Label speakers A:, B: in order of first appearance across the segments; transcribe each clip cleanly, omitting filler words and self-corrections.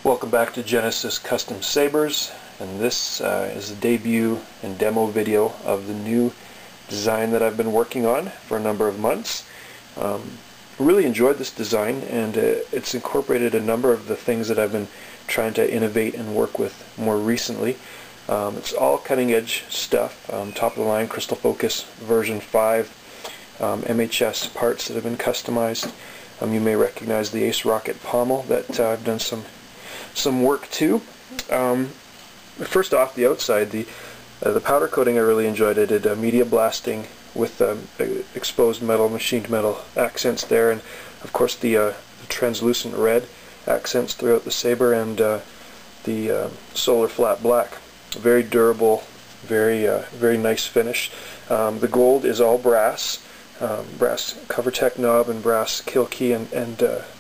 A: Welcome back to Genesis Custom Sabers, and this is the debut and demo video of the new design that I've been working on for a number of months. Really enjoyed this design, and it's incorporated a number of the things that I've been trying to innovate and work with more recently. It's all cutting edge stuff, top of the line Crystal Focus version 5 MHS parts that have been customized. You may recognize the Ace Rocket pommel that I've done some work to. First off, the outside, the powder coating I really enjoyed. I did media blasting with exposed metal, machined metal accents there, and of course the translucent red accents throughout the saber, and the solar flat black. Very durable, very nice finish. The gold is all brass. Brass CoverTech knob and brass kill key and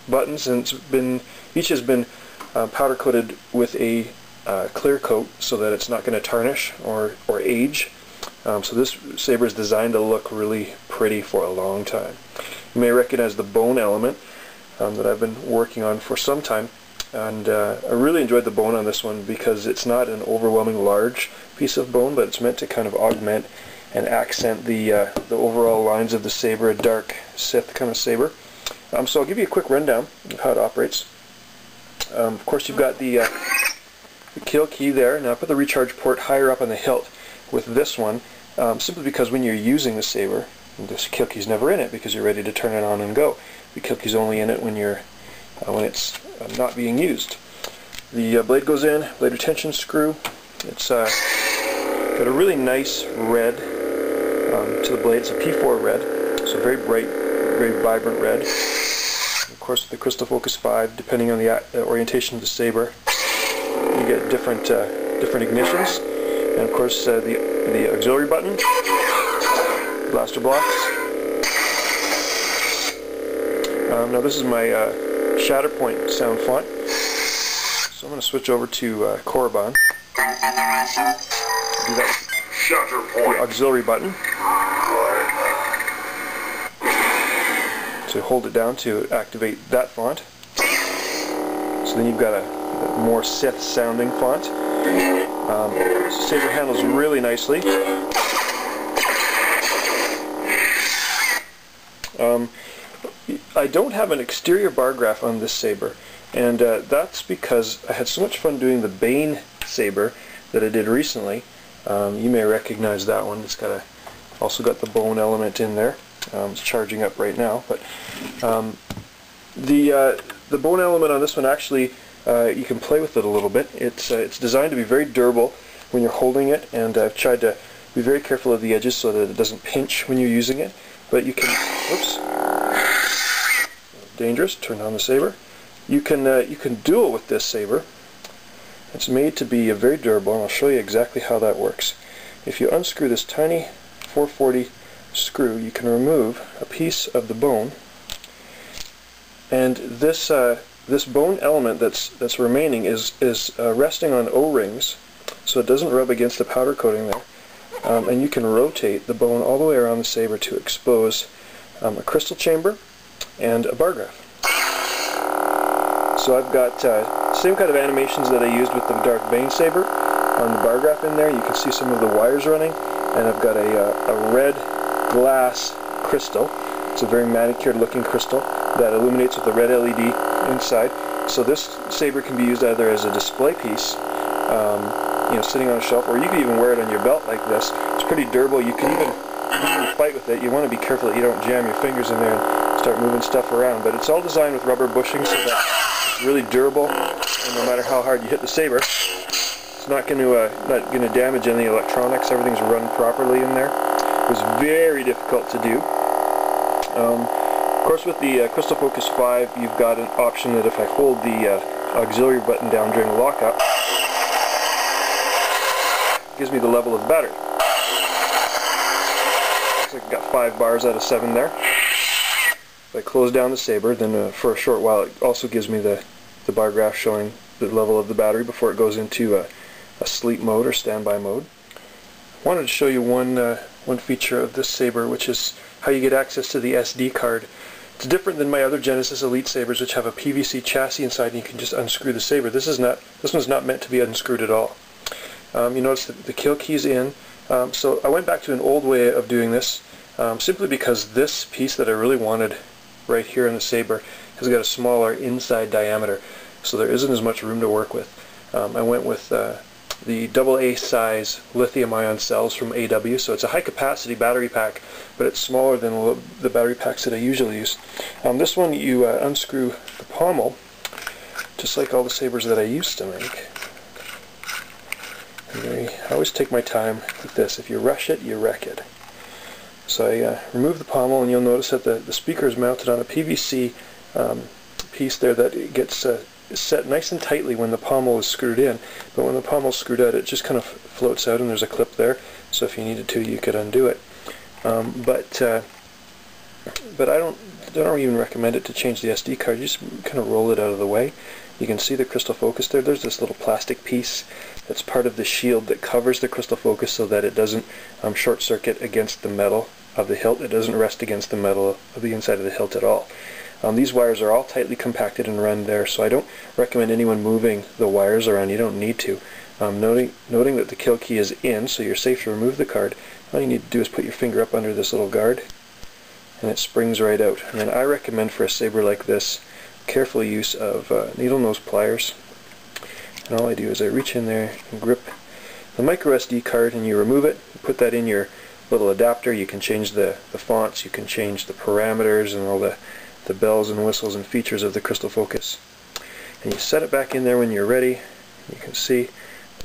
A: buttons, and each has been powder coated with a clear coat so that it's not going to tarnish or age. So this saber is designed to look really pretty for a long time. You may recognize the bone element that I've been working on for some time, and I really enjoyed the bone on this one because it's not an overwhelming large piece of bone, but it's meant to kind of augment and accent the overall lines of the saber, a dark Sith kind of saber. So I'll give you a quick rundown of how it operates. Of course, you've got the kill key there. Now I put the recharge port higher up on the hilt with this one, simply because when you're using the saber, this kill key's never in it because you're ready to turn it on and go. The kill key's only in it when it's not being used. The blade goes in, blade retention screw. It's got a really nice red to the blade. It's a P4 red, so very bright, very vibrant red. Of course, the Crystal Focus 5, depending on the orientation of the saber, you get different ignitions. And of course, the auxiliary button, blaster blocks. Now this is my Shatterpoint sound font, so I'm going to switch over to Korriban. Do that with the auxiliary button. So hold it down to activate that font. So then you've got a more Sith sounding font. Saber handles really nicely. I don't have an exterior bargraph on this saber, and that's because I had so much fun doing the Bane saber that I did recently. You may recognize that one. It's also got the bone element in there. It's charging up right now, but the bone element on this one, actually, you can play with it a little bit. It's designed to be very durable when you're holding it, and I've tried to be very careful of the edges so that it doesn't pinch when you're using it. But you can, whoops, dangerous. Turn on the saber. You can duel with this saber. It's made to be very durable, and I'll show you exactly how that works. If you unscrew this tiny 440 screw, you can remove a piece of the bone, and this bone element that's remaining is resting on O-rings, so it doesn't rub against the powder coating there. And you can rotate the bone all the way around the saber to expose a crystal chamber and a bargraph. So I've got same kind of animations that I used with the Dark Bane saber on the bargraph in there. You can see some of the wires running, and I've got a red glass crystal. It's a very manicured looking crystal that illuminates with a red LED inside. So this saber can be used either as a display piece, sitting on a shelf, or you can even wear it on your belt like this. It's pretty durable. You can even fight with it. You want to be careful that you don't jam your fingers in there and start moving stuff around. But it's all designed with rubber bushing so that it's really durable, and no matter how hard you hit the saber, it's not going to damage any electronics. Everything's run properly in there. It was very difficult to do. Of course, with the Crystal Focus 5, you've got an option that if I hold the auxiliary button down during lockup, it gives me the level of the battery. Looks like I've got 5 bars out of 7 there. If I close down the saber, then for a short while it also gives me the bar graph showing the level of the battery before it goes into a sleep mode or standby mode. I wanted to show you one feature of this saber, which is how you get access to the SD card It's different than my other Genesis Elite sabers, which have a PVC chassis inside and you can just unscrew the saber. This one's not meant to be unscrewed at all. You notice the kill key's in. So I went back to an old way of doing this, simply because this piece that I really wanted right here in the saber has got a smaller inside diameter, so there isn't as much room to work with. I went with the AA size lithium-ion cells from AW, so it's a high-capacity battery pack, but it's smaller than the battery packs that I usually use. This one you unscrew the pommel, just like all the sabers that I used to make. And I always take my time with this. If you rush it, you wreck it. So I remove the pommel, and you'll notice that the speaker is mounted on a PVC piece there that it gets set nice and tightly when the pommel is screwed in, but when the pommel is screwed out, it just kind of floats out, and there's a clip there, so if you needed to, you could undo it. But I don't even recommend it to change the SD card. You just kind of roll it out of the way. You can see the Crystal Focus there. There's this little plastic piece that's part of the shield that covers the Crystal Focus so that it doesn't short circuit against the metal of the hilt. It doesn't rest against the metal of the inside of the hilt at all. These wires are all tightly compacted and run there, so I don't recommend anyone moving the wires around. You don't need to. Noting that the kill key is in, so you're safe to remove the card, all you need to do is put your finger up under this little guard, and it springs right out. And then I recommend for a saber like this, careful use of needle nose pliers. And all I do is I reach in there and grip the micro SD card, and you remove it, you put that in your little adapter. You can change the fonts, you can change the parameters and all the bells and whistles and features of the Crystal Focus. And you set it back in there when you're ready. You can see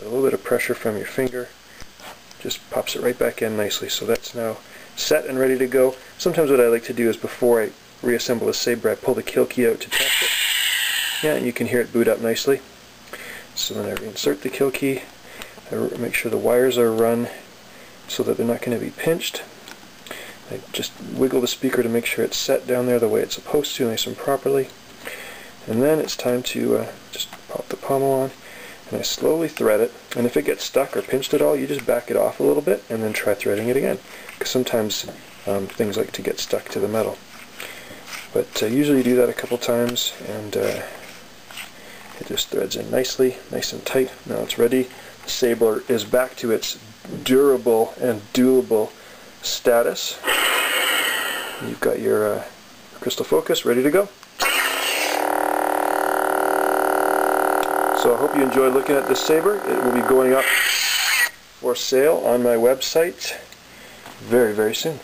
A: a little bit of pressure from your finger just pops it right back in nicely. So that's now set and ready to go. Sometimes what I like to do is before I reassemble the saber, I pull the kill key out to test it. Yeah, and you can hear it boot up nicely. So then I reinsert the kill key. I make sure the wires are run so that they're not going to be pinched. I just wiggle the speaker to make sure it's set down there the way it's supposed to, nice and properly. And then it's time to just pop the pommel on, and I slowly thread it. And if it gets stuck or pinched at all, you just back it off a little bit and then try threading it again, because sometimes things like to get stuck to the metal. But usually you do that a couple times, and it just threads in nicely, nice and tight. Now it's ready. The saber is back to its durable and doable status. You've got your Crystal Focus ready to go. So I hope you enjoyed looking at this saber. It will be going up for sale on my website very, very soon.